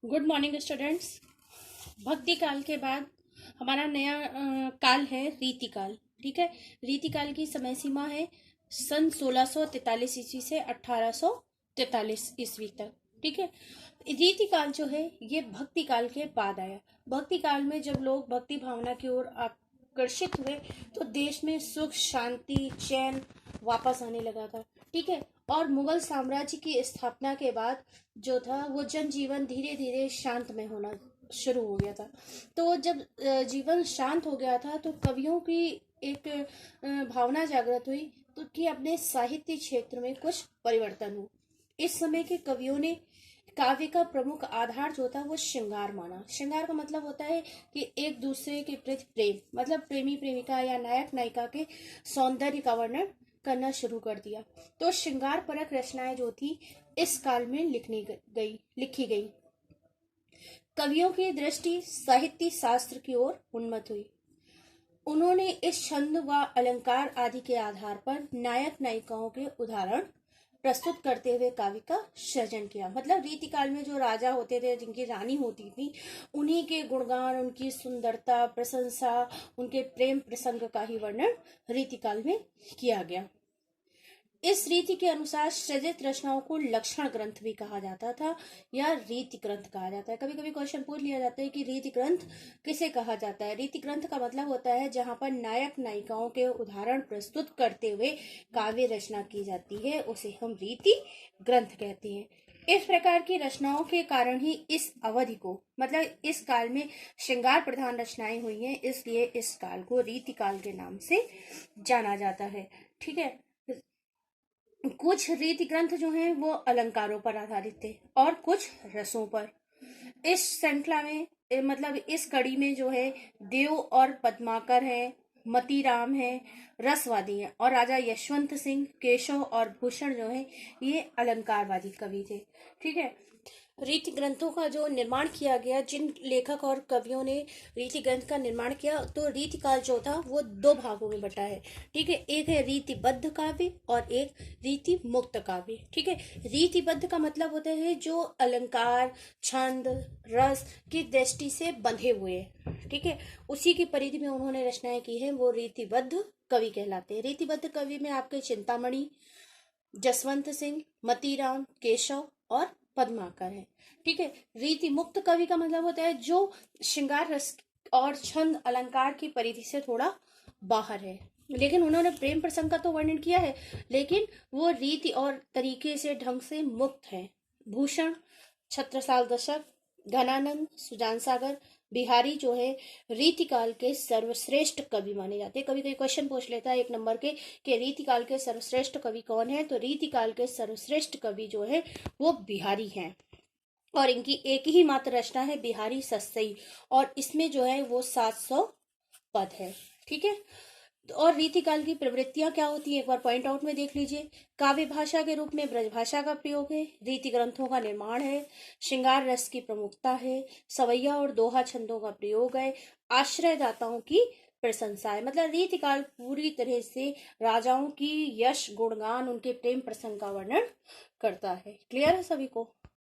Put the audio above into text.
Good morning students. भक्ति काल के बाद हमारा नया काल है रीति काल। ठीक है, रीति काल की समय सीमा है सन 1643 ईस्वी से 1843 ईस्वी तक। ठीक है, रीति काल जो है ये भक्ति काल के बाद आया। भक्ति काल में जब लोग भक्ति भावना की ओर आकर्षित हुए तो देश में सुख शांति चैन वापस आने लगा था। ठीक है, और मुगल साम्राज्य की स्थापना के बाद जो था वो जनजीवन धीरे धीरे शांतमय होना शुरू हो गया था। तो जब जीवन शांत हो गया था तो कवियों की एक भावना जागृत हुई तो कि अपने साहित्य क्षेत्र में कुछ परिवर्तन हो। इस समय के कवियों ने काव्य का प्रमुख आधार जो था वो श्रृंगार माना। श्रृंगार का मतलब होता है कि एक दूसरे के प्रति प्रेम, मतलब प्रेमी प्रेमिका या नायक नायिका के सौंदर्य का वर्णन करना शुरू कर दिया। तो श्रृंगार परक रचनाएं जो थी इस काल में लिखी गई। कवियों की दृष्टि साहित्य शास्त्र की ओर उन्मत्त हुई। उन्होंने इस छंद व अलंकार आदि के आधार पर नायक नायिकाओं के उदाहरण प्रस्तुत करते हुए काव्य का सृजन किया। मतलब रीति काल में जो राजा होते थे, जिनकी रानी होती थी, उन्हीं के गुणगान, उनकी सुंदरता, प्रशंसा, उनके प्रेम प्रसंग का ही वर्णन रीति काल में किया गया। इस रीति के अनुसार सृजित रचनाओं को लक्षण ग्रंथ भी कहा जाता था या रीति ग्रंथ कहा जाता है। कभी कभी क्वेश्चन पूछ लिया जाता है कि रीति ग्रंथ किसे कहा जाता है। रीति ग्रंथ का मतलब होता है जहां पर नायक नायिकाओं के उदाहरण प्रस्तुत करते हुए काव्य रचना की जाती है, उसे हम रीति ग्रंथ कहते हैं। इस प्रकार की रचनाओं के कारण ही इस अवधि को, मतलब इस काल में श्रृंगार प्रधान रचनाएं हुई हैं, इसलिए इस काल को रीति काल के नाम से जाना जाता है। ठीक है, कुछ रीति ग्रंथ जो हैं वो अलंकारों पर आधारित थे और कुछ रसों पर। इस श्रृंखला में मतलब इस कड़ी में जो है देव और पद्माकर है, मतीराम है, रसवादी है, और राजा यशवंत सिंह, केशव और भूषण जो है ये अलंकारवादी कवि थे। ठीक है, रीति ग्रंथों का जो निर्माण किया गया, जिन लेखक और कवियों ने रीति ग्रंथ का निर्माण किया, तो रीति काल जो था वो दो भागों में बटा है। ठीक है, एक है रीतिबद्ध काव्य और एक रीति मुक्त काव्य। ठीक है, रीतिबद्ध का मतलब होता है जो अलंकार, छंद, रस की दृष्टि से बंधे हुए हैं। ठीक है, उसी की परिधि में उन्होंने रचनाएं की हैं, वो रीतिबद्ध कवि कहलाते हैं। रीतिबद्ध कवि में आपके चिंतामणि, जसवंत सिंह, मतीराम, केशव और पद्माकर है। ठीक है, रीति मुक्त कवि का मतलब होता है जो श्रृंगार रस और छंद अलंकार की परिधि से थोड़ा बाहर है, लेकिन उन्होंने प्रेम प्रसंग का तो वर्णन किया है, लेकिन वो रीति और तरीके से ढंग से मुक्त है। भूषण, छत्रसाल दशक, घनानंद, सुजान सागर, बिहारी जो है रीति काल के सर्वश्रेष्ठ कवि माने जाते हैं। कभी कभी क्वेश्चन पूछ लेता है 1 नंबर के कि रीति काल के सर्वश्रेष्ठ कवि कौन है, तो रीति काल के सर्वश्रेष्ठ कवि जो है वो बिहारी हैं, और इनकी एक ही मात्र रचना है बिहारी सस्सई, और इसमें जो है वो 700 पद है। ठीक है, और रीति काल की प्रवृत्तियां क्या होती है एक बार पॉइंट आउट में देख लीजिए। काव्य भाषा के रूप में ब्रज भाषा का प्रयोग है, रीति ग्रंथों का निर्माण है, श्रृंगार रस की प्रमुखता है, सवैया और दोहा छंदों का प्रयोग है, आश्रयदाताओं की प्रशंसा है। मतलब रीति काल पूरी तरह से राजाओं की यश गुणगान, उनके प्रेम प्रसंग का वर्णन करता है। क्लियर है सभी को?